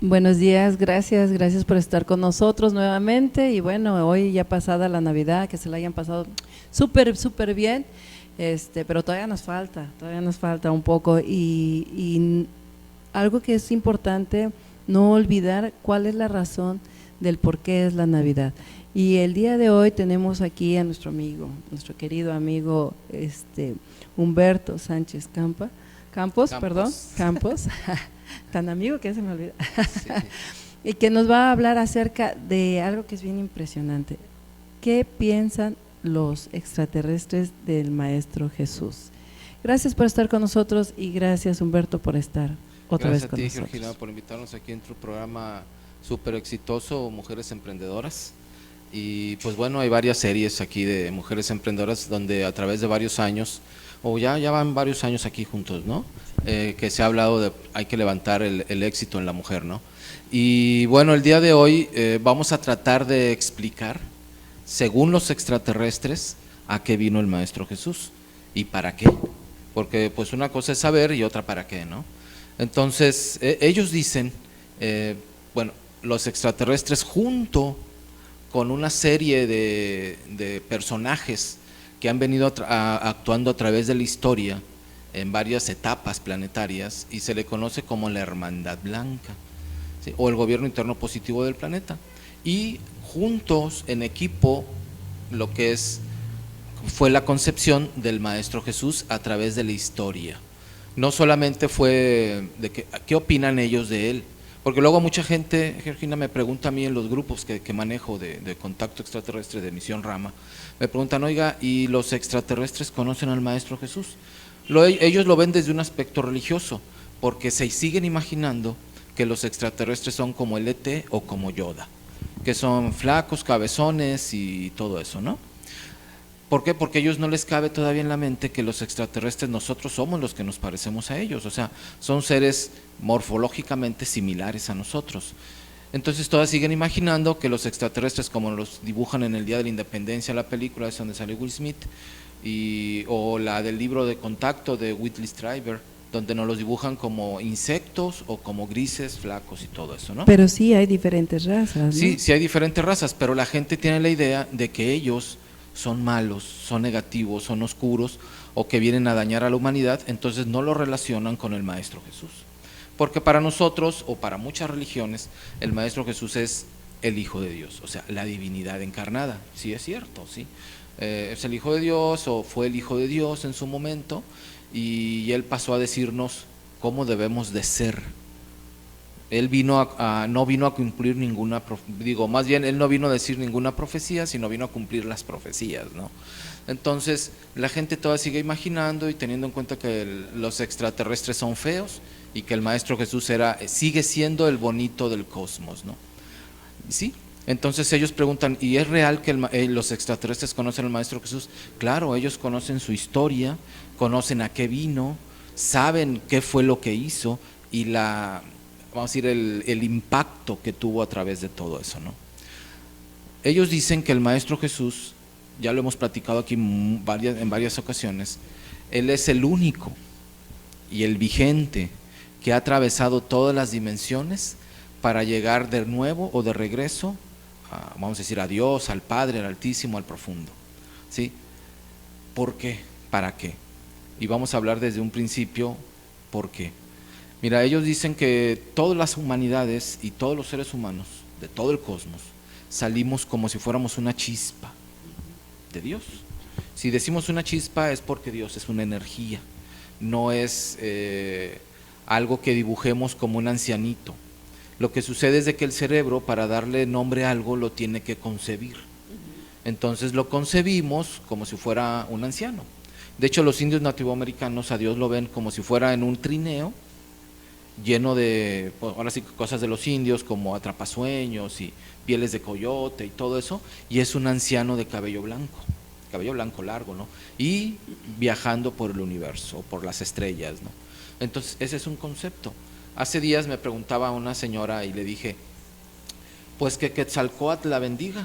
Buenos días, gracias por estar con nosotros nuevamente y bueno, hoy ya pasada la Navidad, que se la hayan pasado súper bien, pero todavía nos falta un poco y algo que es importante, no olvidar cuál es la razón del por qué es la Navidad. Y el día de hoy tenemos aquí a nuestro amigo, nuestro querido amigo Humberto Sánchez Campos, tan amigo que se me olvida, Sí. y que nos va a hablar acerca de algo que es bien impresionante. ¿Qué piensan los extraterrestres del Maestro Jesús? Gracias por estar con nosotros y gracias, Humberto, por estar otra vez con nosotros. Gracias a ti, Georgina, por invitarnos aquí en tu programa súper exitoso, Mujeres Emprendedoras. Y pues bueno, hay varias series aquí de mujeres emprendedoras donde a través de varios años, o ya van varios años aquí juntos, ¿no? Que se ha hablado de hay que levantar el éxito en la mujer, ¿no? Y bueno, el día de hoy vamos a tratar de explicar, según los extraterrestres, a qué vino el Maestro Jesús y para qué. Porque pues una cosa es saber y otra para qué, ¿no? Entonces, ellos dicen, bueno, los extraterrestres junto con una serie de personajes que han venido actuando a través de la historia en varias etapas planetarias y se le conoce como la Hermandad Blanca, ¿sí? O el gobierno interno positivo del planeta. Y juntos, en equipo, lo que fue la concepción del Maestro Jesús a través de la historia. No solamente fue de qué opinan ellos de él, porque luego mucha gente, Georgina, me pregunta a mí en los grupos que manejo de contacto extraterrestre de Misión Rama, me preguntan, oiga, ¿y los extraterrestres conocen al Maestro Jesús? Ellos lo ven desde un aspecto religioso, porque se siguen imaginando que los extraterrestres son como el ET o como Yoda, que son flacos, cabezones y todo eso, ¿no? ¿Por qué? Porque a ellos no les cabe todavía en la mente que los extraterrestres nosotros somos los que nos parecemos a ellos, o sea, son seres morfológicamente similares a nosotros. Entonces todas siguen imaginando que los extraterrestres, como los dibujan en el Día de la Independencia, la película es donde sale Will Smith, o la del libro de Contacto de Whitley Strieber, donde nos los dibujan como insectos o como grises, flacos y todo eso, ¿no? Pero sí hay diferentes razas, ¿no? Sí hay diferentes razas, pero la gente tiene la idea de que ellos son malos, son negativos, son oscuros o que vienen a dañar a la humanidad, entonces no lo relacionan con el Maestro Jesús. Porque para nosotros, o para muchas religiones, el Maestro Jesús es el Hijo de Dios, o sea, la divinidad encarnada. Sí, es cierto, sí. Es el Hijo de Dios o fue el Hijo de Dios en su momento y él pasó a decirnos cómo debemos de ser. Él no vino a cumplir más bien él no vino a decir ninguna profecía, sino vino a cumplir las profecías, ¿no? Entonces la gente toda sigue imaginando y teniendo en cuenta que los extraterrestres son feos y que el Maestro Jesús sigue siendo el bonito del cosmos, ¿no? ¿Sí? Entonces ellos preguntan, ¿y es real que los extraterrestres conocen al Maestro Jesús? Claro, ellos conocen su historia, conocen a qué vino, saben qué fue lo que hizo y vamos a decir, el impacto que tuvo a través de todo eso, ¿no? Ellos dicen que el Maestro Jesús, ya lo hemos platicado aquí en varias ocasiones, Él es el único y el vigente que ha atravesado todas las dimensiones para llegar de nuevo o de regreso, vamos a decir, a Dios, al Padre, al Altísimo, al Profundo, ¿sí? ¿Por qué? ¿Para qué? Y vamos a hablar desde un principio, ¿por qué? Mira, ellos dicen que todas las humanidades y todos los seres humanos de todo el cosmos salimos como si fuéramos una chispa de Dios. Si decimos una chispa es porque Dios es una energía, no es algo que dibujemos como un ancianito. Lo que sucede es de que el cerebro, para darle nombre a algo, lo tiene que concebir. Entonces lo concebimos como si fuera un anciano. De hecho, los indios nativoamericanos a Dios lo ven como si fuera en un trineo lleno de, pues, ahora sí, cosas de los indios como atrapasueños y pieles de coyote y todo eso, y es un anciano de cabello blanco largo, ¿no? Y viajando por el universo, por las estrellas, ¿no? Entonces, ese es un concepto. Hace días me preguntaba una señora y le dije, pues que Quetzalcóatl la bendiga.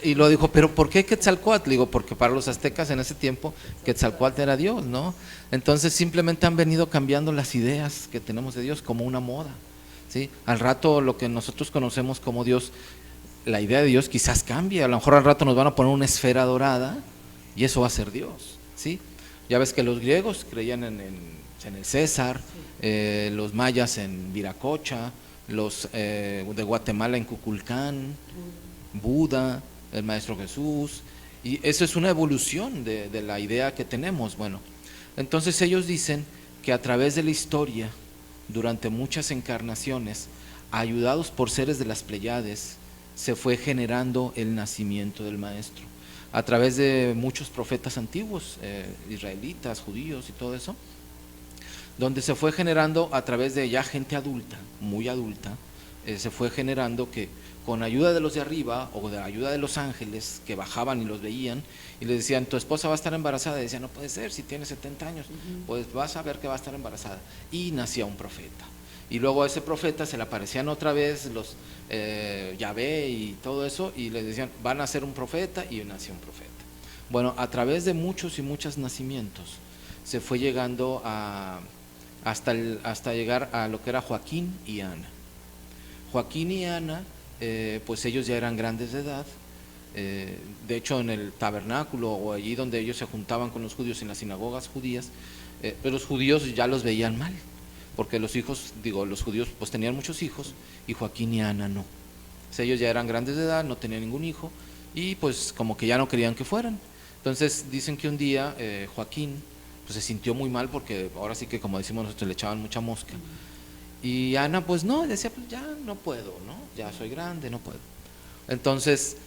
Y lo dijo, pero ¿por qué Quetzalcóatl? Digo, porque para los aztecas en ese tiempo Quetzalcóatl era Dios, ¿no? Entonces simplemente han venido cambiando las ideas que tenemos de Dios como una moda, ¿sí? Al rato lo que nosotros conocemos como Dios, la idea de Dios quizás cambie, a lo mejor al rato nos van a poner una esfera dorada y eso va a ser Dios, ¿sí? Ya ves que los griegos creían en el César, los mayas en Viracocha, los de Guatemala en Cuculcán, Buda, el Maestro Jesús, y eso es una evolución de la idea que tenemos. Bueno, entonces ellos dicen que a través de la historia, durante muchas encarnaciones, ayudados por seres de las Pléyades, se fue generando el nacimiento del Maestro, a través de muchos profetas antiguos, israelitas, judíos y todo eso, donde se fue generando a través de ya gente adulta, muy adulta, se fue generando que con ayuda de los de arriba o de la ayuda de los ángeles que bajaban y los veían y les decían, tu esposa va a estar embarazada, y decían, no puede ser, si tiene 70 años, pues vas a ver que va a estar embarazada, y nacía un profeta, y luego a ese profeta se le aparecían otra vez los Yahvé y todo eso, y les decían, van a ser un profeta, y nacía un profeta. Bueno, a través de muchos y muchos nacimientos se fue llegando hasta llegar a lo que era Joaquín y Ana. Joaquín y Ana, pues ellos ya eran grandes de edad, de hecho en el tabernáculo o allí donde ellos se juntaban con los judíos en las sinagogas judías, pero los judíos ya los veían mal, porque los judíos pues tenían muchos hijos y Joaquín y Ana no. O sea, ellos ya eran grandes de edad, no tenían ningún hijo y pues como que ya no querían que fueran. Entonces dicen que un día Joaquín pues se sintió muy mal porque ahora sí que, como decimos nosotros, le echaban mucha mosca. Y Ana pues no, decía, pues ya no puedo, ¿no? Ya soy grande, no puedo. Entonces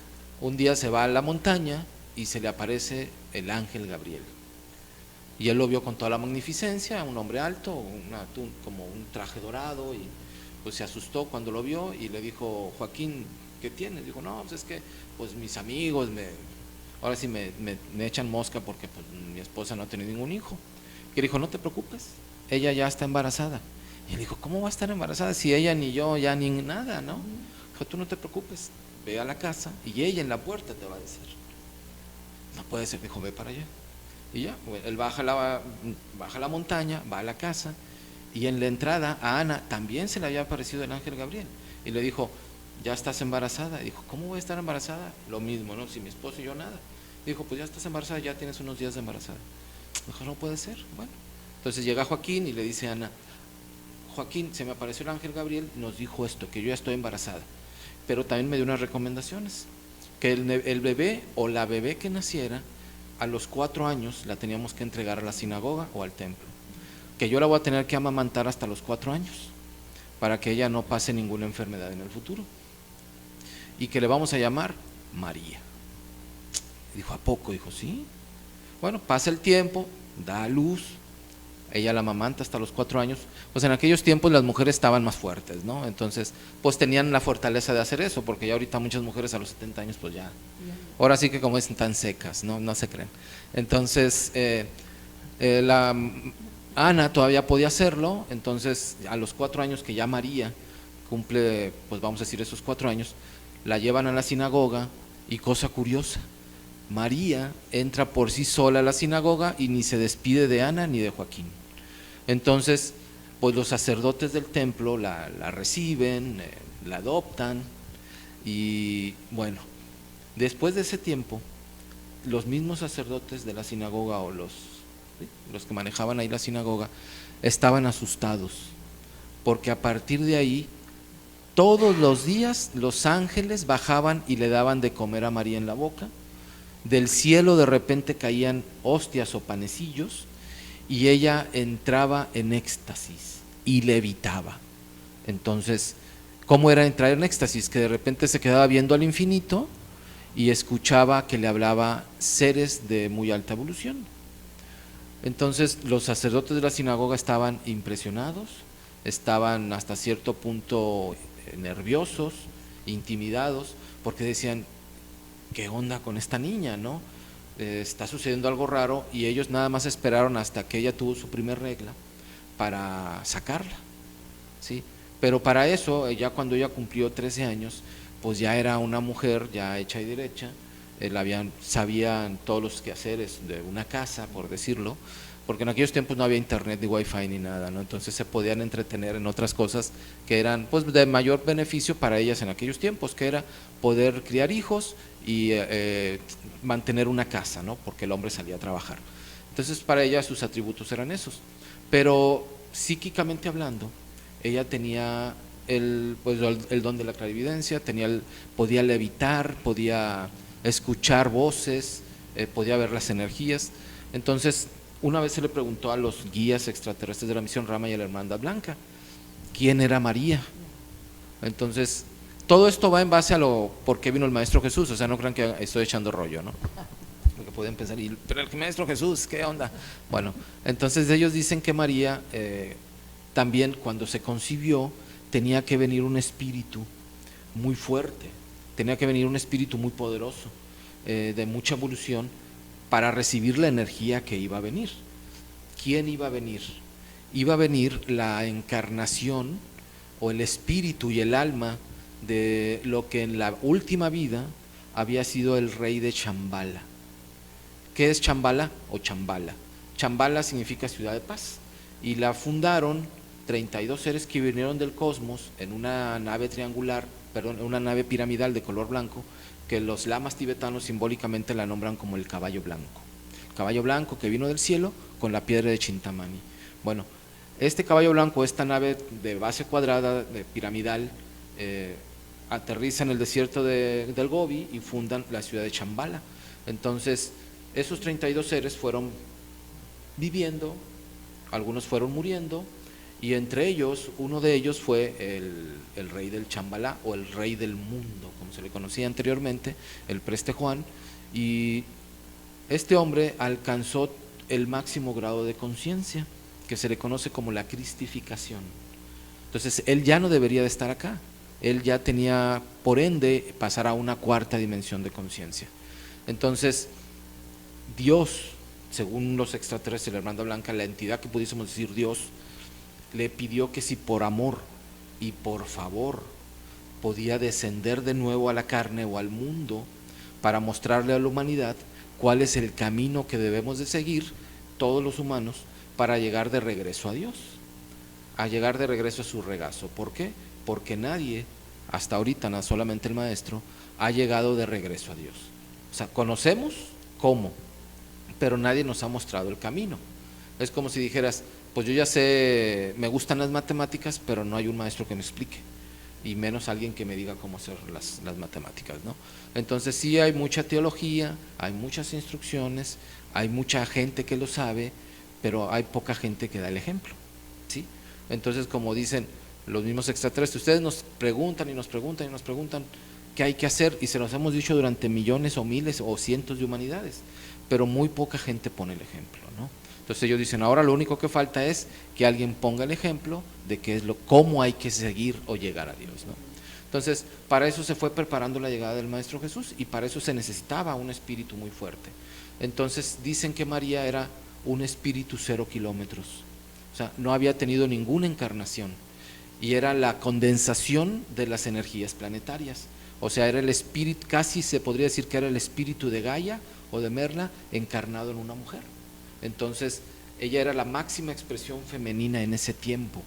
un día se va a la montaña y se le aparece el ángel Gabriel. Y él lo vio con toda la magnificencia, un hombre alto, como un traje dorado, y pues se asustó cuando lo vio y le dijo, Joaquín, ¿qué tienes? Dijo, no, pues es que pues mis amigos ahora sí me echan mosca porque pues, mi esposa no ha tenido ningún hijo. Y le dijo, no te preocupes, ella ya está embarazada. Y él dijo, ¿cómo va a estar embarazada si ella ni yo ya ni nada, no? Dijo, tú no te preocupes, ve a la casa y ella en la puerta te va a decir. No puede ser, dijo, ve para allá. Y ya, él baja la montaña, va a la casa y en la entrada a Ana también se le había aparecido el ángel Gabriel y le dijo, ya estás embarazada. Y dijo, ¿cómo voy a estar embarazada? Lo mismo, ¿no? Si mi esposo y yo nada. Y dijo, pues ya estás embarazada, ya tienes unos días de embarazada. Dijo, no puede ser. Bueno, entonces llega Joaquín y le dice a Ana, Joaquín, se me apareció el ángel Gabriel, nos dijo esto, que yo ya estoy embarazada, pero también me dio unas recomendaciones, que el bebé o la bebé que naciera, a los 4 años la teníamos que entregar a la sinagoga o al templo, que yo la voy a tener que amamantar hasta los 4 años, para que ella no pase ninguna enfermedad en el futuro, y que le vamos a llamar María. Dijo, ¿a poco? Dijo, sí. Bueno, pasa el tiempo, da a luz, ella la amamanta hasta los 4 años, pues en aquellos tiempos las mujeres estaban más fuertes, ¿no? Entonces, pues tenían la fortaleza de hacer eso, porque ya ahorita muchas mujeres a los 70 años, pues ya, ahora sí que como dicen, tan secas, no se creen. Entonces, la Ana todavía podía hacerlo, entonces a los 4 años que ya María cumple, pues vamos a decir esos 4 años, la llevan a la sinagoga y cosa curiosa, María entra por sí sola a la sinagoga y ni se despide de Ana ni de Joaquín. Entonces, pues los sacerdotes del templo la reciben, la adoptan y bueno, después de ese tiempo, los mismos sacerdotes de la sinagoga o los que manejaban ahí la sinagoga estaban asustados, porque a partir de ahí, todos los días los ángeles bajaban y le daban de comer a María en la boca. Del cielo de repente caían hostias o panecillos y ella entraba en éxtasis y levitaba. Entonces, ¿cómo era entrar en éxtasis? Que de repente se quedaba viendo al infinito y escuchaba que le hablaba seres de muy alta evolución. Entonces los sacerdotes de la sinagoga estaban impresionados, estaban hasta cierto punto nerviosos, intimidados, porque decían, ¿qué onda con esta niña, no? Está sucediendo algo raro, y ellos nada más esperaron hasta que ella tuvo su primer regla para sacarla, ¿sí? Pero para eso, ya cuando ella cumplió 13 años, pues ya era una mujer ya hecha y derecha, sabían todos los quehaceres de una casa, por decirlo, porque en aquellos tiempos no había internet ni wifi ni nada, ¿no? Entonces se podían entretener en otras cosas que eran pues de mayor beneficio para ellas en aquellos tiempos, que era poder criar hijos y mantener una casa, ¿no? Porque el hombre salía a trabajar. Entonces para ella sus atributos eran esos, pero psíquicamente hablando, ella tenía pues, el don de la clarividencia, podía levitar, podía escuchar voces, podía ver las energías. Entonces una vez se le preguntó a los guías extraterrestres de la misión Rama y a la Hermandad Blanca, ¿quién era María? Entonces, todo esto va en base a por qué vino el Maestro Jesús, o sea, no crean que estoy echando rollo, ¿no? Porque pueden pensar, pero el Maestro Jesús, ¿qué onda? Bueno, entonces ellos dicen que María también cuando se concibió tenía que venir un espíritu muy fuerte, tenía que venir un espíritu muy poderoso, de mucha evolución, para recibir la energía que iba a venir. ¿Quién iba a venir? Iba a venir la encarnación o el espíritu y el alma de lo que en la última vida había sido el rey de Chambala. ¿Qué es Chambala o Chambala? Chambala significa ciudad de paz y la fundaron 32 seres que vinieron del cosmos en una nave una nave piramidal de color blanco, que los lamas tibetanos simbólicamente la nombran como el caballo blanco. El caballo blanco que vino del cielo con la piedra de Chintamani. Bueno, este caballo blanco, esta nave de base cuadrada, de piramidal, aterriza en el desierto del Gobi y fundan la ciudad de Chambala. Entonces, esos 32 seres fueron viviendo, algunos fueron muriendo, y entre ellos, uno de ellos fue el rey del Chambalá, o el rey del mundo, como se le conocía anteriormente, el Preste Juan, y este hombre alcanzó el máximo grado de conciencia, que se le conoce como la cristificación. Entonces, él ya no debería de estar acá, él ya tenía, por ende, pasar a una cuarta dimensión de conciencia. Entonces, Dios, según los extraterrestres y la Hermandad Blanca, la entidad que pudiésemos decir Dios, le pidió que si por amor y por favor podía descender de nuevo a la carne o al mundo para mostrarle a la humanidad cuál es el camino que debemos de seguir todos los humanos para llegar de regreso a Dios, a llegar de regreso a su regazo. ¿Por qué? Porque nadie, hasta ahorita, solamente el Maestro, ha llegado de regreso a Dios. O sea, conocemos cómo, pero nadie nos ha mostrado el camino. Es como si dijeras, pues yo ya sé, me gustan las matemáticas, pero no hay un maestro que me explique, y menos alguien que me diga cómo hacer las matemáticas, ¿no? Entonces sí hay mucha teología, hay muchas instrucciones, hay mucha gente que lo sabe, pero hay poca gente que da el ejemplo, ¿sí? Entonces, como dicen los mismos extraterrestres, ustedes nos preguntan y nos preguntan y nos preguntan qué hay que hacer, y se los hemos dicho durante millones o miles o cientos de humanidades, pero muy poca gente pone el ejemplo, ¿no? Entonces ellos dicen, ahora lo único que falta es que alguien ponga el ejemplo de qué es cómo hay que seguir o llegar a Dios, ¿no? Entonces, para eso se fue preparando la llegada del Maestro Jesús, y para eso se necesitaba un espíritu muy fuerte. Entonces dicen que María era un espíritu 0 kilómetros, o sea, no había tenido ninguna encarnación, y era la condensación de las energías planetarias. O sea, era el espíritu, casi se podría decir que era el espíritu de Gaia o de Merla encarnado en una mujer. Entonces, ella era la máxima expresión femenina en ese tiempo,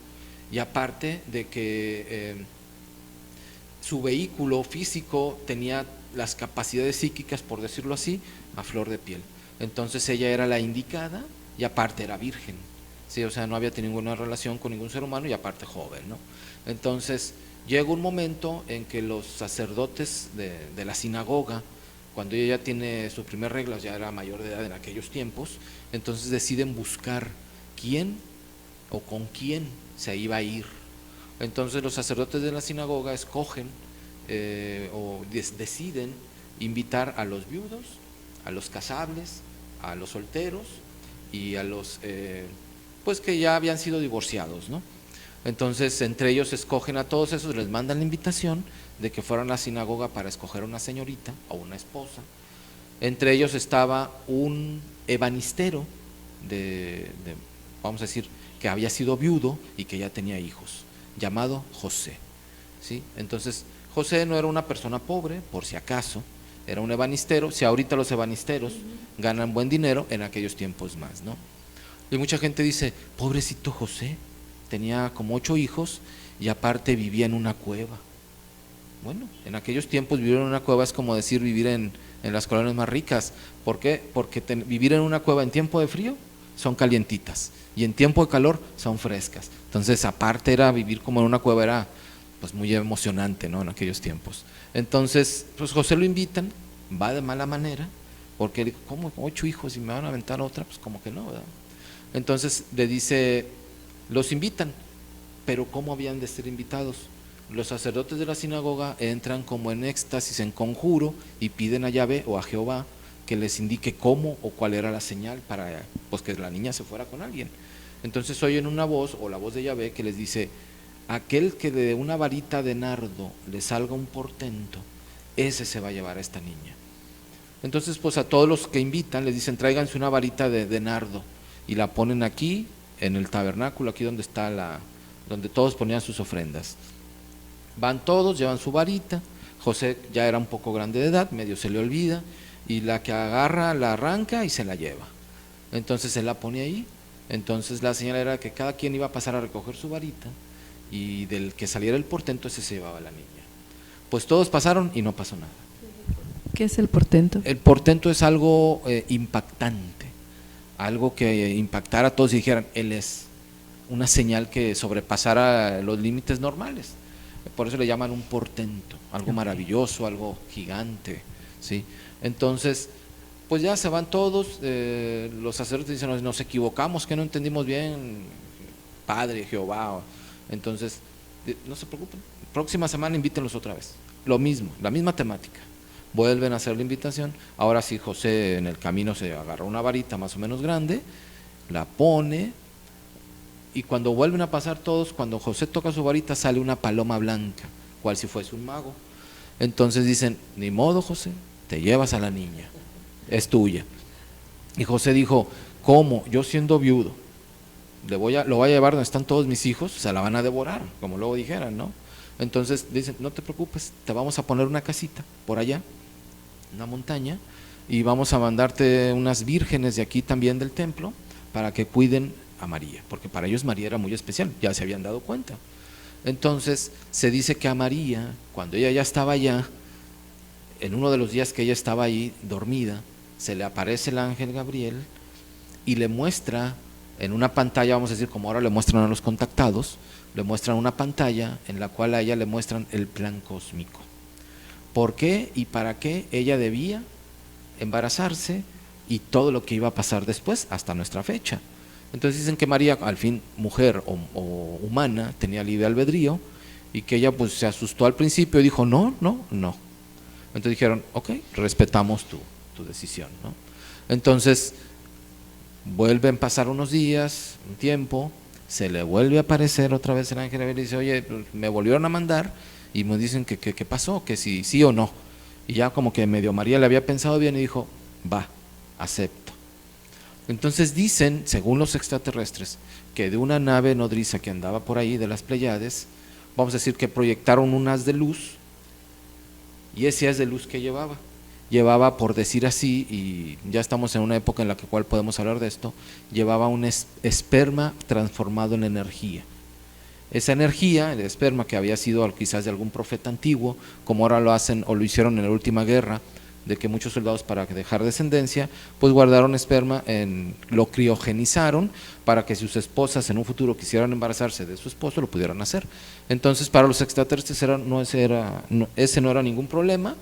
y aparte de que su vehículo físico tenía las capacidades psíquicas, por decirlo así, a flor de piel. Entonces ella era la indicada, y aparte era virgen, ¿sí? O sea, no había tenido ninguna relación con ningún ser humano, y aparte joven, ¿no? Entonces llega un momento en que los sacerdotes de la sinagoga, cuando ella ya tiene su primer regla, ya era mayor de edad en aquellos tiempos, entonces deciden buscar quién o con quién se iba a ir. Entonces los sacerdotes de la sinagoga escogen deciden invitar a los viudos, a los casables, a los solteros y a los pues que ya habían sido divorciados, ¿no? Entonces entre ellos escogen a todos esos, les mandan la invitación de que fueran a la sinagoga para escoger una señorita o una esposa. Entre ellos estaba un ebanistero vamos a decir, que había sido viudo y que ya tenía hijos, llamado José, ¿sí? Entonces José no era una persona pobre, por si acaso, era un ebanistero. Si ahorita los ebanisteros ganan buen dinero, en aquellos tiempos más, ¿no? Y mucha gente dice, pobrecito José, tenía como 8 hijos y aparte vivía en una cueva. Bueno, en aquellos tiempos vivir en una cueva es como decir vivir en las colonias más ricas. ¿Por qué? Porque vivir en una cueva en tiempo de frío son calientitas y en tiempo de calor son frescas. Entonces, aparte era vivir como en una cueva, era pues muy emocionante, ¿no? En aquellos tiempos. Entonces, pues José lo invitan, va de mala manera, porque él dijo, ¿cómo 8 hijos y me van a aventar otra? Pues como que no, ¿verdad? Entonces le dice, los invitan, pero ¿cómo habían de ser invitados? Los sacerdotes de la sinagoga entran como en éxtasis, en conjuro, y piden a Yahvé o a Jehová que les indique cómo o cuál era la señal para pues que la niña se fuera con alguien. Entonces oyen una voz, o la voz de Yahvé, que les dice, aquel que de una varita de nardo le salga un portento, ese se va a llevar a esta niña. Entonces pues a todos los que invitan les dicen, tráiganse una varita de nardo, y la ponen aquí en el tabernáculo, aquí donde está donde todos ponían sus ofrendas. Van todos, llevan su varita. José ya era un poco grande de edad, medio se le olvida, y la que agarra la arranca y se la lleva. Entonces él la pone ahí. Entonces la señal era que cada quien iba a pasar a recoger su varita, y del que saliera el portento ese se llevaba a la niña. Pues todos pasaron y no pasó nada. ¿Qué es el portento? El portento es algo impactante, algo que impactara a todos y dijeran, él es una señal que sobrepasara los límites normales. Por eso le llaman un portento, algo maravilloso, algo gigante, ¿sí? Entonces, pues ya se van todos, los sacerdotes dicen, nos equivocamos, que no entendimos bien, Padre, Jehová. Entonces, no se preocupen, próxima semana invítenlos otra vez, lo mismo, la misma temática. Vuelven a hacer la invitación. Ahora sí, José en el camino se agarró una varita más o menos grande, la pone, y cuando vuelven a pasar todos, cuando José toca su varita, sale una paloma blanca, cual si fuese un mago. Entonces dicen, ni modo José, te llevas a la niña, es tuya. Y José dijo, ¿cómo? Yo siendo viudo, lo voy a llevar donde están todos mis hijos, se la van a devorar, como luego dijeran, ¿no? Entonces dicen, no te preocupes, te vamos a poner una casita por allá, una montaña, y vamos a mandarte unas vírgenes de aquí también del templo para que cuiden a María, porque para ellos María era muy especial, ya se habían dado cuenta. Entonces se dice que a María, cuando ella ya estaba allá, en uno de los días que ella estaba ahí dormida, se le aparece el ángel Gabriel y le muestra en una pantalla, vamos a decir como ahora le muestran a los contactados, le muestran una pantalla en la cual a ella le muestran el plan cósmico. ¿Por qué y para qué ella debía embarazarse y todo lo que iba a pasar después hasta nuestra fecha? Entonces dicen que María, al fin mujer o humana, tenía libre albedrío, y que ella pues se asustó al principio y dijo no. Entonces dijeron, ok, respetamos tu decisión, ¿no? Entonces vuelven a pasar unos días, un tiempo, se le vuelve a aparecer otra vez el ángel y dice, oye, me volvieron a mandar y me dicen que pasó, que si sí o no. Y ya como que medio María le había pensado bien y dijo, va, acepto. Entonces dicen, según los extraterrestres, que de una nave nodriza que andaba por ahí de las Pléyades, vamos a decir que proyectaron un haz de luz, y ese haz de luz que llevaba, por decir así, y ya estamos en una época en la cual podemos hablar de esto, llevaba un esperma transformado en energía. Esa energía, el esperma que había sido quizás de algún profeta antiguo, como ahora lo hacen o lo hicieron en la última guerra, de que muchos soldados para dejar descendencia, pues guardaron esperma, lo criogenizaron para que sus esposas en un futuro quisieran embarazarse de su esposo, lo pudieran hacer. Entonces para los extraterrestres ese no era ningún problema.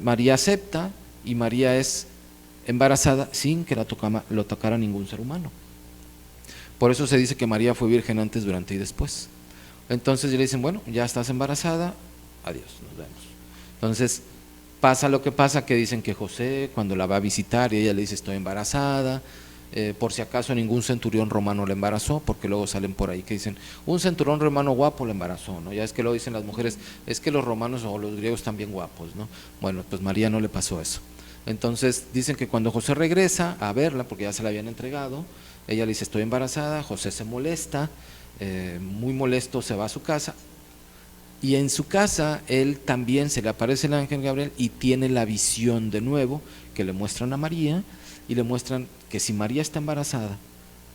María acepta y María es embarazada sin que lo tocara ningún ser humano. Por eso se dice que María fue virgen antes, durante y después. Entonces le dicen, bueno, ya estás embarazada, adiós, nos vemos. Entonces pasa lo que pasa, que dicen que José cuando la va a visitar y ella le dice estoy embarazada, por si acaso ningún centurión romano la embarazó, porque luego salen por ahí que dicen un centurión romano guapo la embarazó, ¿no? Ya es que luego dicen las mujeres, es que los romanos o los griegos están bien guapos, ¿no? Bueno, pues María no le pasó eso. Entonces dicen que cuando José regresa a verla, porque ya se la habían entregado, ella le dice estoy embarazada, José se molesta, muy molesto se va a su casa, Y en su casa, él también se le aparece el ángel Gabriel y tiene la visión de nuevo, que le muestran a María y le muestran que si María está embarazada,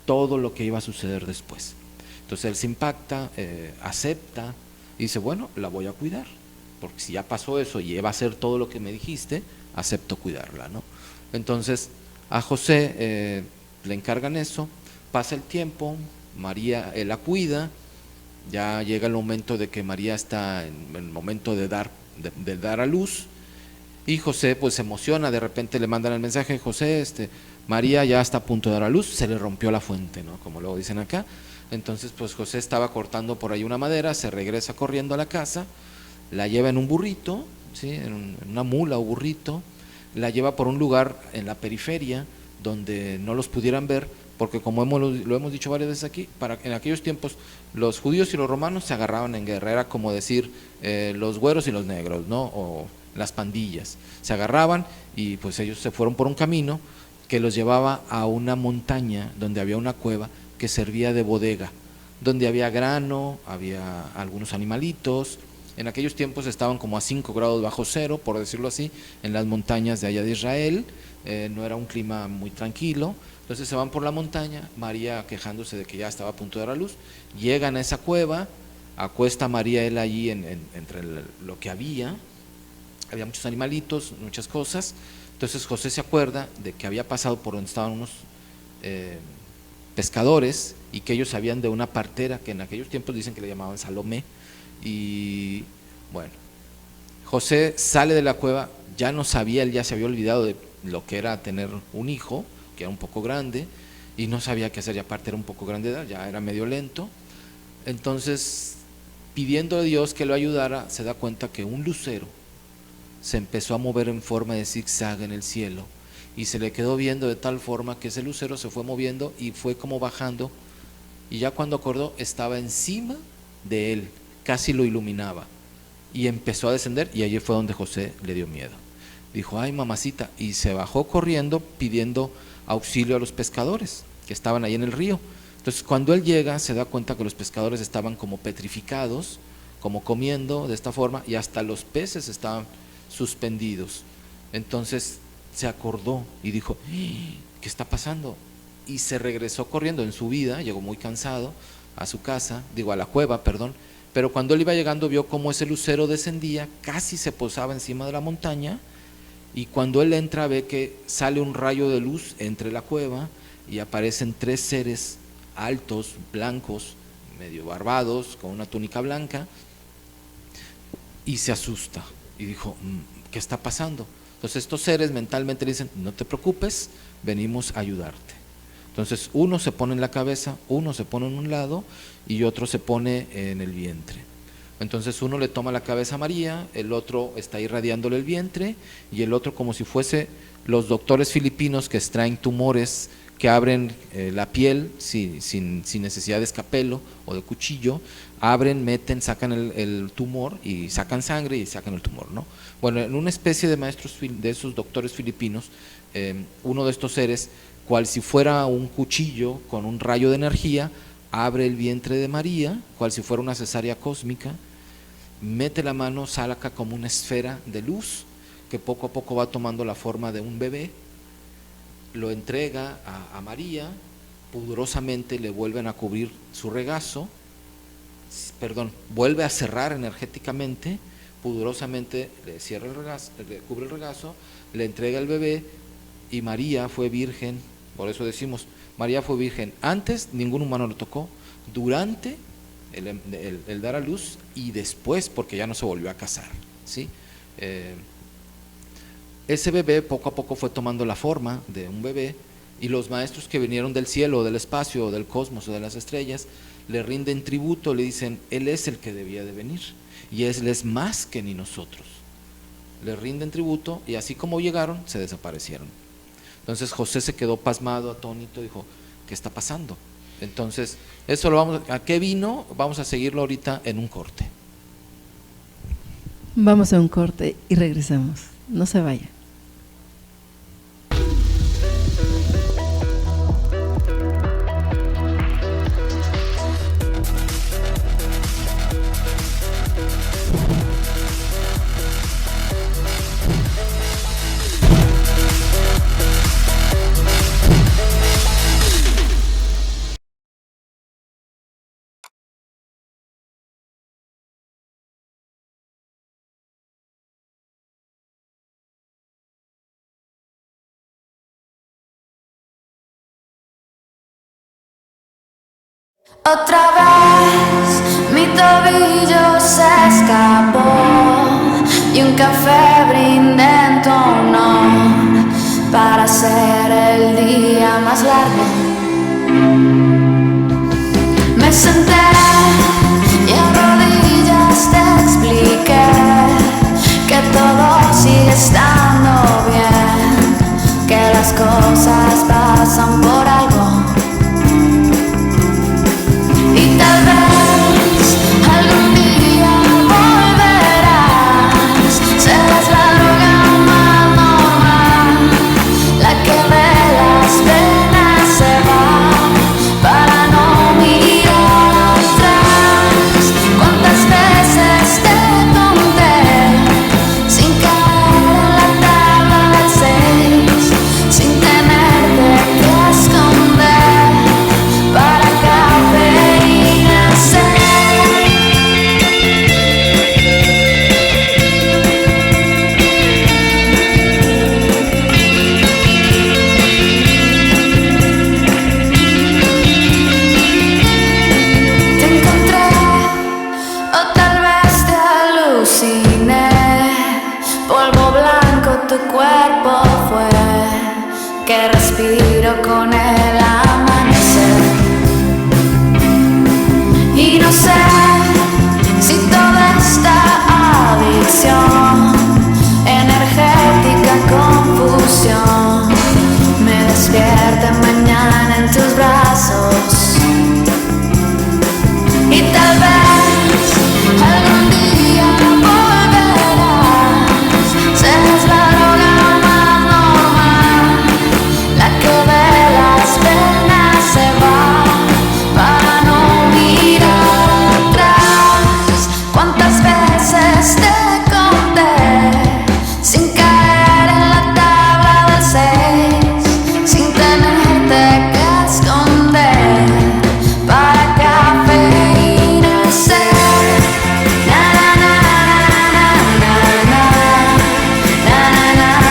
todo lo que iba a suceder después. Entonces él se impacta, acepta y dice, bueno, la voy a cuidar, porque si ya pasó eso y va a hacer todo lo que me dijiste, acepto cuidarla, ¿no? Entonces a José le encargan eso, pasa el tiempo, María la cuida, ya llega el momento de que María está en el momento de dar a luz, y José pues se emociona, de repente le mandan el mensaje, José, María ya está a punto de dar a luz, se le rompió la fuente, ¿no? Como luego dicen acá. Entonces pues José estaba cortando por ahí una madera, se regresa corriendo a la casa, la lleva en un burrito, ¿sí? En una mula o burrito, la lleva por un lugar en la periferia donde no los pudieran ver, porque como lo hemos dicho varias veces aquí, en aquellos tiempos los judíos y los romanos se agarraban en guerra, era como decir los güeros y los negros, ¿no? O las pandillas, se agarraban y pues ellos se fueron por un camino que los llevaba a una montaña donde había una cueva que servía de bodega, donde había grano, había algunos animalitos. En aquellos tiempos estaban como a 5 grados bajo cero, por decirlo así, en las montañas de allá de Israel, no era un clima muy tranquilo. Entonces se van por la montaña, María quejándose de que ya estaba a punto de dar a luz, llegan a esa cueva, acuesta a María él allí entre lo que había muchos animalitos, muchas cosas. Entonces José se acuerda de que había pasado por donde estaban unos pescadores y que ellos sabían de una partera que en aquellos tiempos dicen que le llamaban Salomé. Y bueno, José sale de la cueva, ya no sabía, él ya se había olvidado de lo que era tener un hijo, que era un poco grande, y no sabía qué hacer, ya aparte era un poco grande de edad, ya era medio lento. Entonces, pidiendo a Dios que lo ayudara, se da cuenta que un lucero se empezó a mover en forma de zigzag en el cielo y se le quedó viendo de tal forma que ese lucero se fue moviendo y fue como bajando, y ya cuando acordó estaba encima de él, casi lo iluminaba, y empezó a descender, y allí fue donde José le dio miedo, dijo ay mamacita, y se bajó corriendo pidiendo auxilio a los pescadores que estaban ahí en el río. Entonces cuando él llega se da cuenta que los pescadores estaban como petrificados, como comiendo de esta forma, y hasta los peces estaban suspendidos. Entonces se acordó y dijo ¿qué está pasando? Y se regresó corriendo. En su vida llegó muy cansado a su casa, a la cueva, perdón, pero cuando él iba llegando vio cómo ese lucero descendía, casi se posaba encima de la montaña, y cuando él entra ve que sale un rayo de luz entre la cueva y aparecen 3 seres altos, blancos, medio barbados, con una túnica blanca, y se asusta y dijo ¿qué está pasando? Entonces estos seres mentalmente le dicen no te preocupes, venimos a ayudarte. Entonces uno se pone en la cabeza, uno se pone en un lado y otro se pone en el vientre. Entonces uno le toma la cabeza a María, el otro está irradiándole el vientre, y el otro, como si fuese los doctores filipinos que extraen tumores, que abren la piel sin necesidad de escapelo o de cuchillo, abren, meten, sacan el tumor y sacan sangre y sacan el tumor, ¿no? Bueno, en una especie de maestros de esos doctores filipinos, uno de estos seres, cual si fuera un cuchillo con un rayo de energía, abre el vientre de María, cual si fuera una cesárea cósmica, mete la mano, saca como una esfera de luz que poco a poco va tomando la forma de un bebé, lo entrega a María, pudorosamente le vuelven a cubrir su regazo, vuelve a cerrar energéticamente, pudorosamente le cierra el regazo, le cubre el regazo, le entrega el bebé, y María fue virgen. Por eso decimos, María fue virgen antes, ningún humano lo tocó, durante el dar a luz y después, porque ya no se volvió a casar, ¿sí? Ese bebé poco a poco fue tomando la forma de un bebé, y los maestros que vinieron del cielo, del espacio, del cosmos o de las estrellas, le rinden tributo, le dicen, él es el que debía de venir, y él es más que ni nosotros. Le rinden tributo, y así como llegaron, se desaparecieron. Entonces José se quedó pasmado, atónito, dijo, ¿qué está pasando? Entonces, eso ¿a qué vino? Vamos a seguirlo ahorita en un corte. Vamos a un corte y regresamos. No se vayan. Otra vez mi tobillo se escapó y un café brindé en tu honor para hacer el día más largo. Me senté y en rodillas te expliqué que todo sigue estando bien, que las cosas pasan por algo. Y tal vez algún día volverás. Serás la droga más normal, la que de las penas se va para no mirar atrás. ¿Cuántas veces te conté sin caer en la tabla del 6, sin tenerte que esconder para cafeína ser? Te encontré o tal vez te aluciné. Polvo blanco tu cuerpo fue, que respiro con el amanecer. Y no sé si toda esta adicción, energética confusión, me despierte mañana en tus brazos. Y tal vez algún día volverás. Serás la droga más normal, la que de las penas se va para no mirar atrás. ¿Cuántas veces te conté sin caer en la tabla del 6, sin tenerte que esconder para cafeína ser? Na na na na na na na na na na na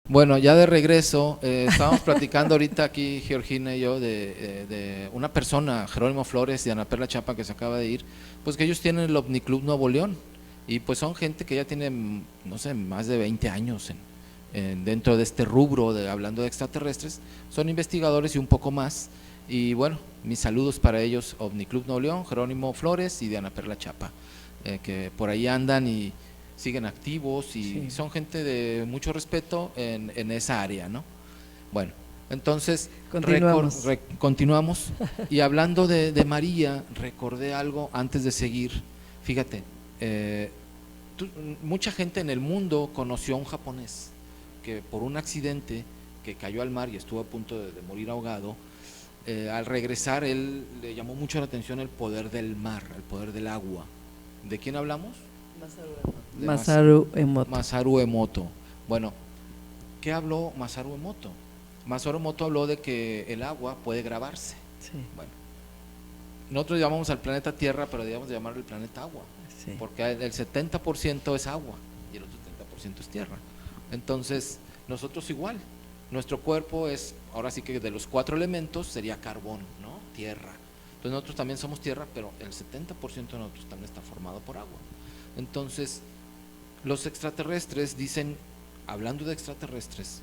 Bueno, ya de regreso, estábamos platicando ahorita aquí Georgina y yo de una persona, Jerónimo Flores y Ana Perla Chapa, que se acaba de ir, pues que ellos tienen el Omniclub Nuevo León y pues son gente que ya tiene, no sé, más de 20 años dentro de este rubro hablando de extraterrestres, son investigadores y un poco más, y bueno, mis saludos para ellos, Omniclub Nuevo León, Jerónimo Flores y de Ana Perla Chapa, que por ahí andan y siguen activos y Sí. son gente de mucho respeto en esa área, ¿no? Bueno, entonces Continuamos. continuamos y hablando de María, recordé algo antes de seguir. Fíjate, mucha gente en el mundo conoció a un japonés que por un accidente que cayó al mar y estuvo a punto de morir ahogado, al regresar él le llamó mucho la atención el poder del mar, el poder del agua. ¿De quién hablamos? De Masaru Emoto. Masaru Emoto. Bueno, ¿qué habló Masaru Emoto? Masaru Emoto habló de que el agua puede grabarse. Sí, Bueno, nosotros llamamos al planeta Tierra, pero debíamos llamarlo el planeta agua, sí. porque el 70% es agua y el otro 30% es tierra. Entonces, nosotros igual, nuestro cuerpo es, ahora sí que de los 4 elementos sería carbón, ¿no? Tierra. Entonces nosotros también somos tierra, pero el 70% de nosotros también está formado por agua. Entonces, los extraterrestres dicen, hablando de extraterrestres,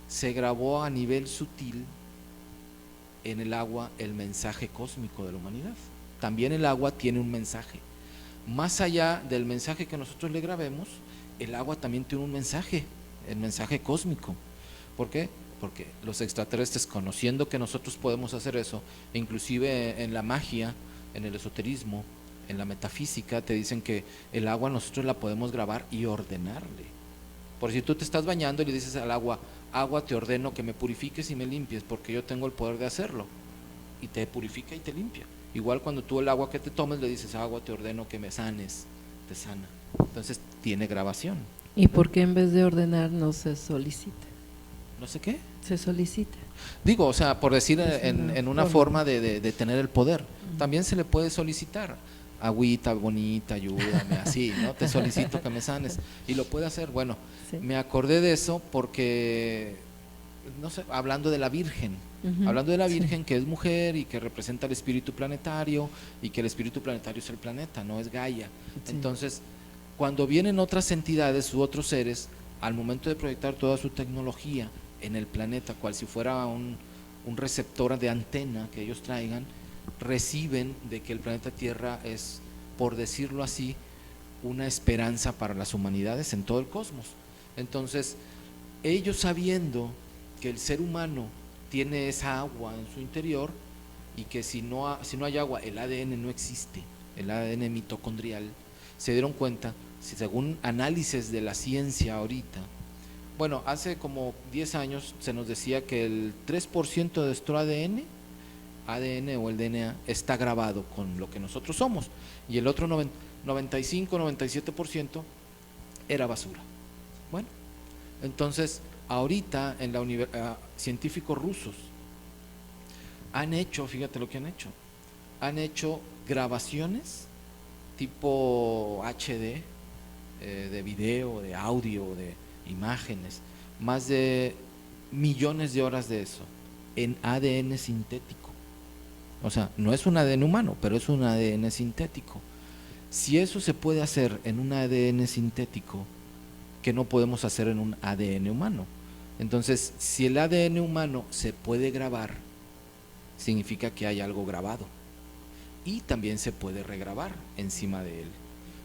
se grabó a nivel sutil en el agua el mensaje cósmico de la humanidad. También el agua tiene un mensaje. Más allá del mensaje que nosotros le grabemos, el agua también tiene un mensaje, el mensaje cósmico. ¿Por qué? Porque los extraterrestres, conociendo que nosotros podemos hacer eso, inclusive en la magia, en el esoterismo, en la metafísica, te dicen que el agua nosotros la podemos grabar y ordenarle. Por si tú te estás bañando y le dices al agua, agua, te ordeno que me purifiques y me limpies, porque yo tengo el poder de hacerlo, y te purifica y te limpia. Igual cuando tú el agua que te tomes le dices, agua, te ordeno que me sanes, te sana. Entonces tiene grabación. ¿Y por qué en vez de ordenar no se solicita? No sé qué. Se solicita. Digo, o sea, por decir en una forma de tener el poder. También se le puede solicitar, agüita bonita, ayúdame, así, ¿no? Te solicito que me sanes. Y lo puede hacer. Bueno, Sí. me acordé de eso porque, no sé, hablando de la Virgen, hablando de la Virgen, que es mujer y que representa el espíritu planetario, y que el espíritu planetario es el planeta, no es Gaia. Sí. Entonces, cuando vienen otras entidades u otros seres, al momento de proyectar toda su tecnología en el planeta, cual si fuera un receptor de antena que ellos traigan, reciben de que el planeta Tierra es, por decirlo así, una esperanza para las humanidades en todo el cosmos. Entonces, ellos sabiendo que el ser humano tiene esa agua en su interior, y que si no hay agua, el ADN no existe, el ADN mitocondrial, se dieron cuenta, según análisis de la ciencia ahorita, bueno, hace como 10 años se nos decía que el 3% de nuestro ADN o el DNA está grabado con lo que nosotros somos, y el otro 95-97% era basura. Bueno, entonces ahorita en la científicos rusos han hecho, fíjate lo que han hecho grabaciones tipo HD, de video, de audio, de imágenes, más de millones de horas de eso en ADN sintético. O sea, no es un ADN humano, pero es un ADN sintético. Si eso se puede hacer en un ADN sintético, ¿qué no podemos hacer en un ADN humano? Entonces, si el ADN humano se puede grabar, significa que hay algo grabado, y también se puede regrabar encima de él.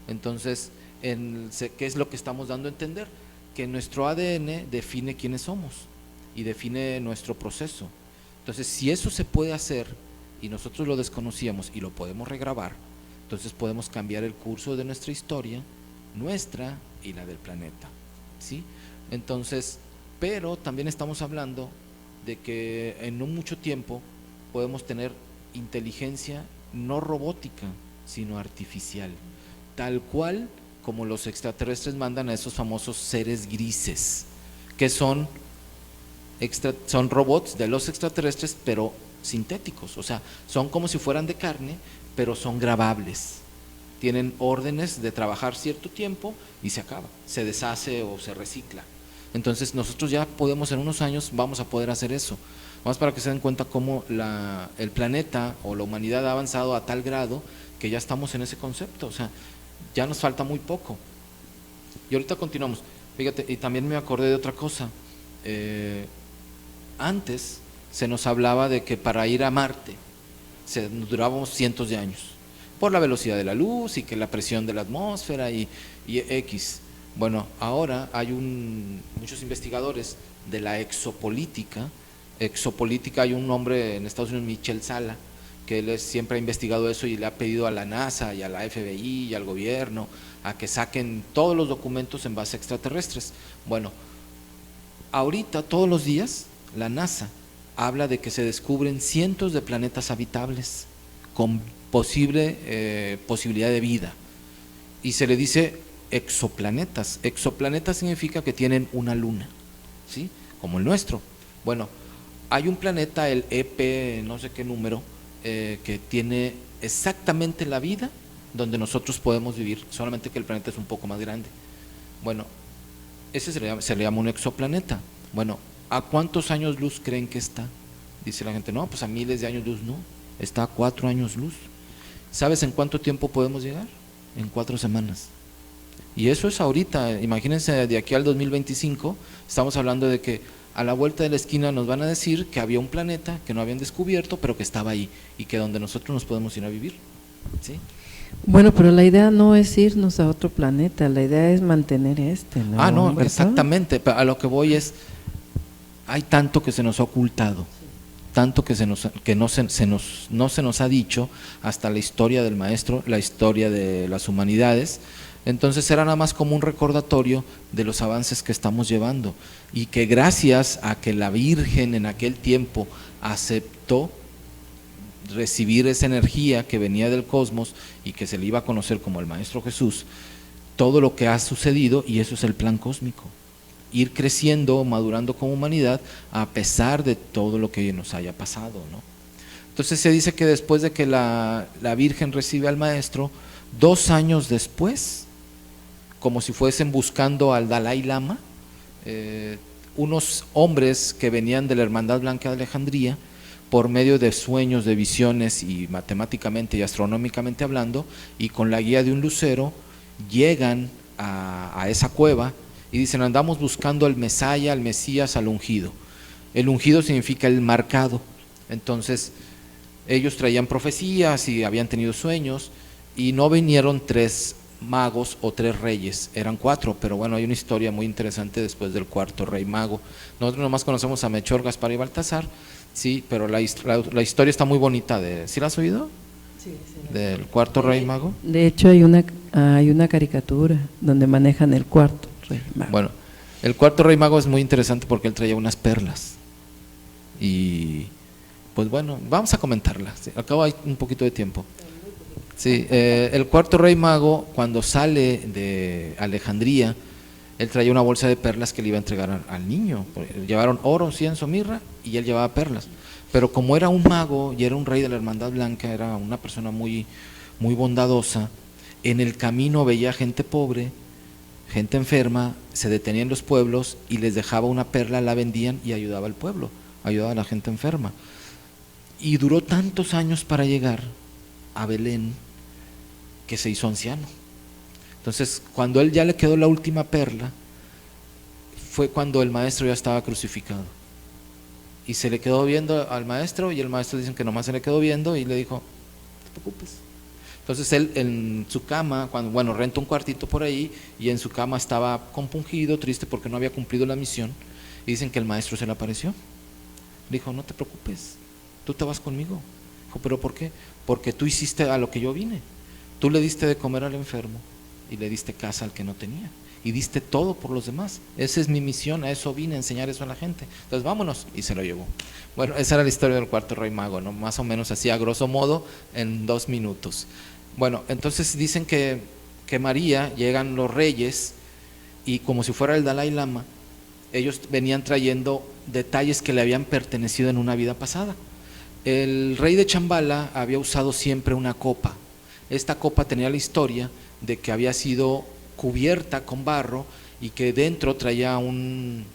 Entonces, ¿qué es lo que estamos dando a entender? Que nuestro ADN define quiénes somos y define nuestro proceso. Entonces, si eso se puede hacer y nosotros lo desconocíamos y lo podemos regrabar, entonces podemos cambiar el curso de nuestra historia, nuestra y la del planeta, ¿sí? Entonces, pero también estamos hablando de que en no mucho tiempo podemos tener inteligencia no robótica, sino artificial, tal cual como los extraterrestres mandan a esos famosos seres grises, que son robots de los extraterrestres, pero sintéticos, o sea, son como si fueran de carne, pero son grabables, tienen órdenes de trabajar cierto tiempo y se acaba, se deshace o se recicla. Entonces nosotros ya podemos, en unos años vamos a poder hacer eso. Vamos, para que se den cuenta cómo el planeta o la humanidad ha avanzado a tal grado que ya estamos en ese concepto, o sea, ya nos falta muy poco. Y ahorita continuamos. Fíjate, y también me acordé de otra cosa. Antes se nos hablaba de que para ir a Marte nos durábamos cientos de años, por la velocidad de la luz y que la presión de la atmósfera y X. Bueno, ahora hay muchos investigadores de la exopolítica. Hay un hombre en Estados Unidos, Michel Sala, que él siempre ha investigado eso y le ha pedido a la NASA y a la FBI y al gobierno a que saquen todos los documentos en base a extraterrestres. Bueno, ahorita todos los días la NASA habla de que se descubren cientos de planetas habitables con posibilidad de vida, y se le dice exoplanetas. Exoplanetas significa que tienen una luna, ¿sí? Como el nuestro. Bueno, hay un planeta, el EP no sé qué número, que tiene exactamente la vida donde nosotros podemos vivir, solamente que el planeta es un poco más grande. Bueno, ese se le llama un exoplaneta. Bueno, ¿a cuántos años luz creen que está? Dice la gente, no, pues a miles de años luz. No, está a 4 años luz. ¿Sabes en cuánto tiempo podemos llegar? En 4 semanas. Y eso es ahorita, imagínense, de aquí al 2025, estamos hablando de que a la vuelta de la esquina nos van a decir que había un planeta que no habían descubierto, pero que estaba ahí y que donde nosotros nos podemos ir a vivir. ¿Sí? Bueno, pero la idea no es irnos a otro planeta, la idea es mantener ¿no? No, ¿Verdad? exactamente. A lo que voy es, hay tanto que se nos ha ocultado, tanto que no se nos ha dicho, hasta la historia del maestro, la historia de las humanidades. Entonces era nada más como un recordatorio de los avances que estamos llevando y que gracias a que la Virgen en aquel tiempo aceptó recibir esa energía que venía del cosmos y que se le iba a conocer como el Maestro Jesús, todo lo que ha sucedido, y eso es el plan cósmico, ir creciendo, madurando como humanidad a pesar de todo lo que nos haya pasado, ¿no? Entonces se dice que después de que la Virgen recibe al Maestro, 2 años después, como si fuesen buscando al Dalai Lama, unos hombres que venían de la Hermandad Blanca de Alejandría, por medio de sueños, de visiones y matemáticamente y astronómicamente hablando, y con la guía de un lucero, llegan a esa cueva y dicen: andamos buscando al Mesaya, al Mesías, al ungido. El ungido significa el marcado. Entonces ellos traían profecías y habían tenido sueños, y no vinieron 3 magos o 3 reyes, eran 4, pero bueno, hay una historia muy interesante después del 4.º rey mago. Nosotros nomás conocemos a Melchor, Gaspar y Baltasar, sí, pero la historia está muy bonita. ¿Sí la has oído? Sí. Del 4.º rey mago. De hecho hay una caricatura donde manejan el 4.º rey mago. Bueno, el 4.º rey mago es muy interesante porque él traía unas perlas, y pues bueno, vamos a comentarla, ¿sí? Acabo, hay un poquito de tiempo. Sí, el 4.º rey mago, cuando sale de Alejandría, él traía una bolsa de perlas que le iba a entregar al niño. Llevaron oro, incienso, mirra, y él llevaba perlas. Pero como era un mago y era un rey de la Hermandad Blanca, era una persona muy, muy bondadosa, en el camino veía gente pobre, gente enferma, se detenía en los pueblos y les dejaba una perla, la vendían y ayudaba al pueblo, ayudaba a la gente enferma. Y duró tantos años para llegar a Belén que se hizo anciano. Entonces, cuando él ya le quedó la última perla, fue cuando el maestro ya estaba crucificado. Y se le quedó viendo al maestro, y el maestro dicen que nomás se le quedó viendo y le dijo: no te preocupes. Entonces él en su cama, renta un cuartito por ahí, y en su cama estaba compungido, triste porque no había cumplido la misión, y dicen que el maestro se le apareció. Le dijo: no te preocupes, tú te vas conmigo. Dijo: ¿pero por qué? Porque tú hiciste a lo que yo vine. Tú le diste de comer al enfermo y le diste casa al que no tenía, y diste todo por los demás. Esa es mi misión, a eso vine, a enseñar eso a la gente. Entonces vámonos, y se lo llevó. Bueno, esa era la historia del 4.º rey mago, ¿no? Más o menos así, a grosso modo, en 2 minutos. Bueno, entonces dicen que María, llegan los reyes, y como si fuera el Dalai Lama, ellos venían trayendo detalles que le habían pertenecido en una vida pasada. El rey de Chambala había usado siempre una copa. Esta copa tenía la historia de que había sido cubierta con barro y que dentro traía un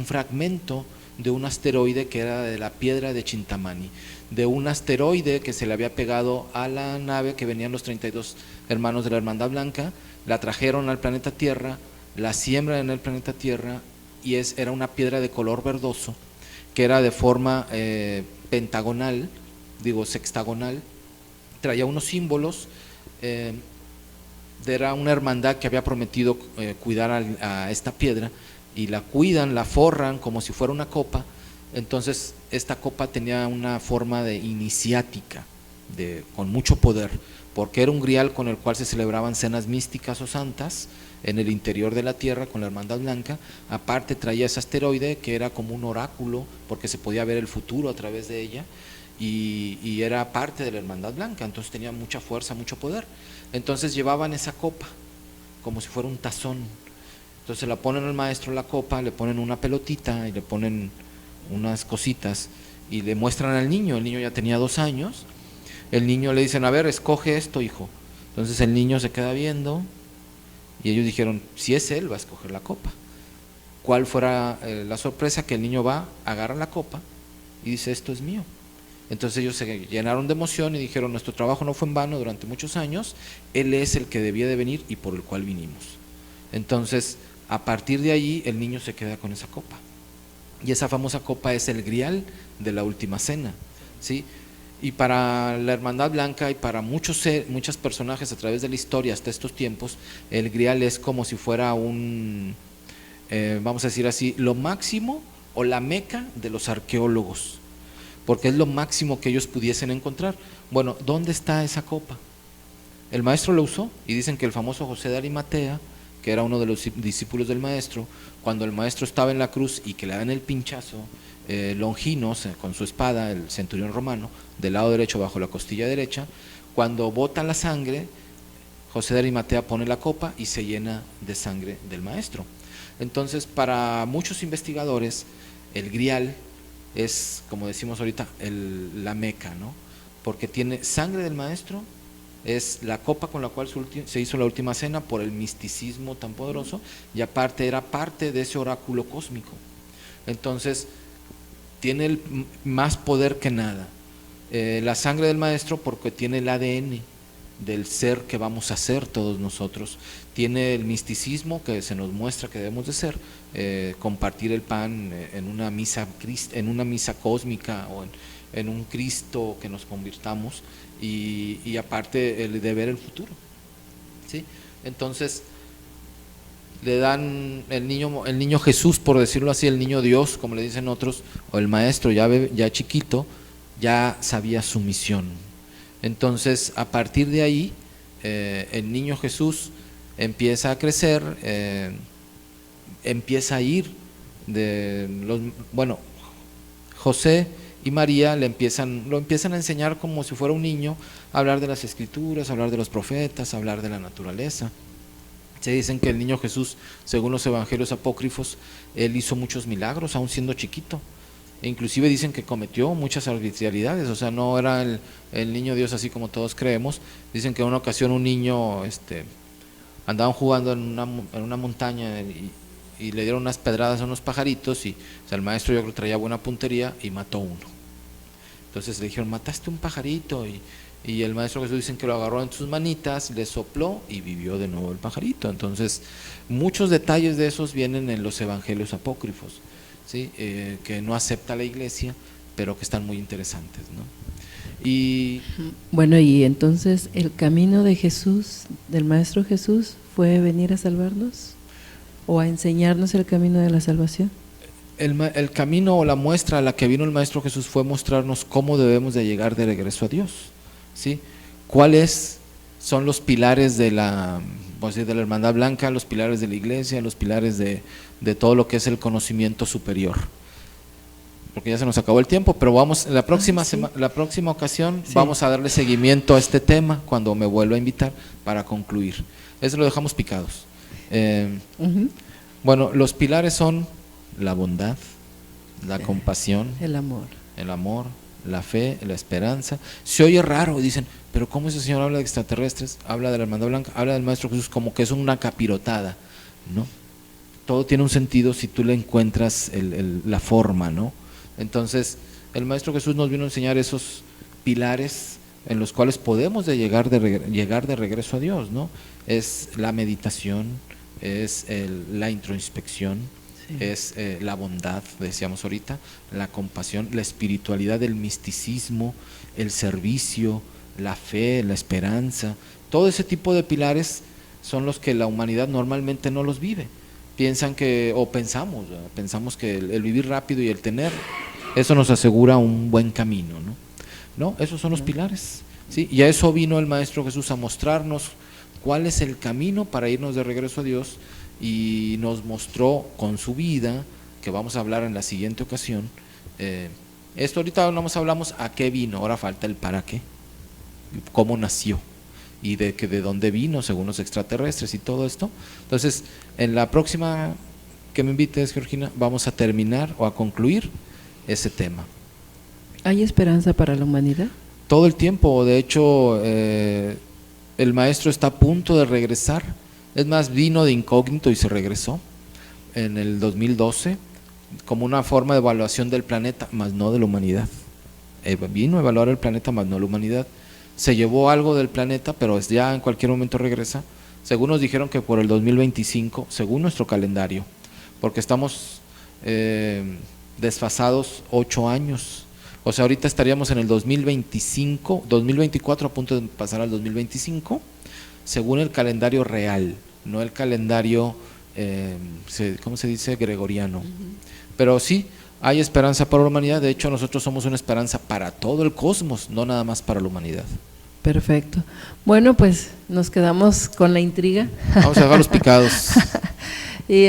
fragmento de un asteroide que era de la piedra de Chintamani, de un asteroide que se le había pegado a la nave que venían los 32 hermanos de la Hermandad Blanca, la trajeron al planeta Tierra, la siembran en el planeta Tierra, y era una piedra de color verdoso, que era de forma sextagonal, traía unos símbolos. Era una hermandad que había prometido cuidar a esta piedra, y la cuidan, la forran como si fuera una copa. Entonces esta copa tenía una forma de iniciática, con mucho poder, porque era un grial con el cual se celebraban cenas místicas o santas en el interior de la tierra con la Hermandad Blanca. Aparte traía ese asteroide que era como un oráculo, porque se podía ver el futuro a través de ella, y era parte de la Hermandad Blanca, entonces tenía mucha fuerza, mucho poder. Entonces llevaban esa copa como si fuera un tazón. Entonces la ponen al maestro la copa, le ponen una pelotita y le ponen unas cositas y le muestran al niño. El niño ya tenía 2 años. El niño le dicen: a ver, escoge esto, hijo. Entonces el niño se queda viendo, y ellos dijeron: si es él, va a escoger la copa. ¿Cuál fuera la sorpresa? Que el niño va, agarra la copa y dice: esto es mío. Entonces ellos se llenaron de emoción y dijeron, nuestro trabajo no fue en vano durante muchos años, Él es el que debía de venir y por el cual vinimos. Entonces, a partir de allí, el niño se queda con esa copa. Y esa famosa copa es el grial de la última cena, ¿sí? Y para la Hermandad Blanca y para muchos personajes a través de la historia hasta estos tiempos, el grial es como si fuera vamos a decir así, lo máximo o la meca de los arqueólogos, porque es lo máximo que ellos pudiesen encontrar. Bueno, ¿dónde está esa copa? El maestro la usó, y dicen que el famoso José de Arimatea, que era uno de los discípulos del maestro, cuando el maestro estaba en la cruz y que le dan el pinchazo, Longinos con su espada, el centurión romano, del lado derecho bajo la costilla derecha, cuando bota la sangre, José de Arimatea pone la copa y se llena de sangre del maestro. Entonces, para muchos investigadores, el grial es, como decimos ahorita, la meca, ¿no? Porque tiene sangre del maestro, es la copa con la cual se hizo la última cena por el misticismo tan poderoso, y aparte era parte de ese oráculo cósmico. Entonces, tiene más poder que nada. La sangre del maestro porque tiene el ADN del ser que vamos a ser todos nosotros. Tiene el misticismo que se nos muestra que debemos de ser, compartir el pan en una misa cósmica o en un Cristo que nos convirtamos, y aparte el de ver el futuro, ¿sí? Entonces le dan el niño Jesús, por decirlo así, el niño Dios, como le dicen otros, o el maestro ya chiquito, ya sabía su misión. Entonces, a partir de ahí, el niño Jesús empieza a crecer, empieza a ir José y María lo empiezan a enseñar como si fuera un niño, a hablar de las escrituras, a hablar de los profetas, a hablar de la naturaleza. Se dicen que el niño Jesús, según los evangelios apócrifos, él hizo muchos milagros, aún siendo chiquito. E inclusive dicen que cometió muchas arbitrariedades, o sea, no era el niño Dios así como todos creemos. Dicen que en una ocasión un niño, andaban jugando en una montaña y le dieron unas pedradas a unos pajaritos, y o sea, el maestro yo creo que traía buena puntería y mató uno. Entonces le dijeron, mataste un pajarito, y el maestro Jesús dicen que lo agarró en sus manitas, le sopló y vivió de nuevo el pajarito. Entonces, muchos detalles de esos vienen en los evangelios apócrifos, ¿sí? Que no acepta la iglesia, pero que están muy interesantes, ¿no? Y bueno, y entonces el camino de Jesús, del Maestro Jesús, fue venir a salvarnos o a enseñarnos el camino de la salvación. El camino o la muestra a la que vino el Maestro Jesús fue mostrarnos cómo debemos de llegar de regreso a Dios, ¿sí? ¿Cuáles son los pilares de la Hermandad Blanca, los pilares de la iglesia, los pilares de todo lo que es el conocimiento superior? Porque ya se nos acabó el tiempo, pero vamos, la próxima ocasión vamos a darle seguimiento a este tema cuando me vuelva a invitar para concluir. Eso lo dejamos picados. Bueno, los pilares son la bondad, la compasión, el amor, la fe, la esperanza. Se oye raro, dicen, pero ¿cómo ese señor habla de extraterrestres? Habla de la Hermandad Blanca, habla del Maestro Jesús como que es una capirotada, ¿no? Todo tiene un sentido si tú le encuentras la forma, ¿no? Entonces, el Maestro Jesús nos vino a enseñar esos pilares en los cuales podemos llegar de regreso a Dios, ¿no? Es la meditación, es la introspección, sí. Es la bondad, decíamos ahorita, la compasión, la espiritualidad, el misticismo, el servicio, la fe, la esperanza. Todo ese tipo de pilares son los que la humanidad normalmente no los vive. Pensamos que el vivir rápido y el tener, eso nos asegura un buen camino, ¿no? No, esos son los pilares, ¿sí? Y a eso vino el Maestro Jesús, a mostrarnos cuál es el camino para irnos de regreso a Dios, y nos mostró con su vida, que vamos a hablar en la siguiente ocasión. Esto ahorita hablamos a qué vino, ahora falta el para qué, cómo nació y de dónde vino según los extraterrestres y todo esto. Entonces, en la próxima que me invites, Georgina, vamos a terminar o a concluir ese tema. ¿Hay esperanza para la humanidad? Todo el tiempo, de hecho, el maestro está a punto de regresar. Es más, vino de incógnito y se regresó en el 2012 como una forma de evaluación del planeta, más no de la humanidad. vino a evaluar el planeta, más no la humanidad. Se llevó algo del planeta, pero ya en cualquier momento regresa. Según nos dijeron que por el 2025, según nuestro calendario, porque estamos desfasados 8 años. O sea, ahorita estaríamos en el 2025, 2024, a punto de pasar al 2025, según el calendario real, no el calendario, ¿cómo se dice? Gregoriano. Pero sí, hay esperanza para la humanidad. De hecho, nosotros somos una esperanza para todo el cosmos, no nada más para la humanidad. Perfecto. Bueno, pues nos quedamos con la intriga. Vamos a dejar los picados. Y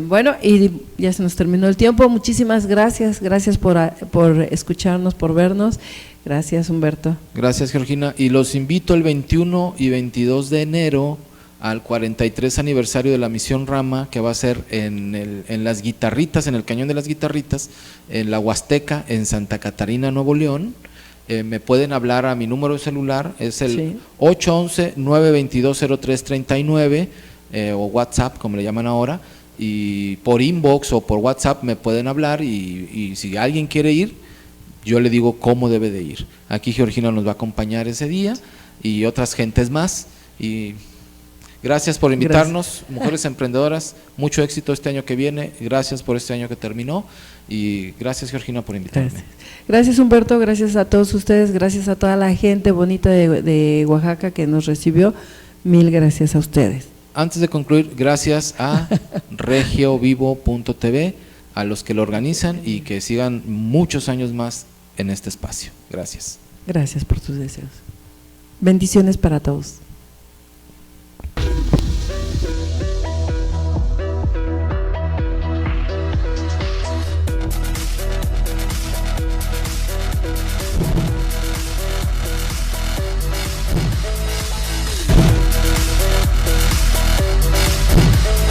bueno, y ya se nos terminó el tiempo. Muchísimas gracias por escucharnos, por vernos. Gracias, Humberto. Gracias, Georgina. Y los invito el 21 y 22 de enero al 43 aniversario de la Misión Rama, que va a ser en Las Guitarritas, en el Cañón de las Guitarritas, en la Huasteca, en Santa Catarina, Nuevo León. Me pueden hablar a mi número de celular, es el 811-922-0339, o WhatsApp, como le llaman ahora, y por inbox o por WhatsApp me pueden hablar, y si alguien quiere ir, yo le digo cómo debe de ir. Aquí Georgina nos va a acompañar ese día y otras gentes más. Y gracias por invitarnos, Mujeres Emprendedoras, mucho éxito este año que viene, gracias por este año que terminó, y gracias, Georgina, por invitarme. Gracias, Humberto, gracias a todos ustedes, gracias a toda la gente bonita de Oaxaca que nos recibió, mil gracias a ustedes. Antes de concluir, gracias a regiovivo.tv, a los que lo organizan, y que sigan muchos años más en este espacio. Gracias. Gracias por tus deseos. Bendiciones para todos.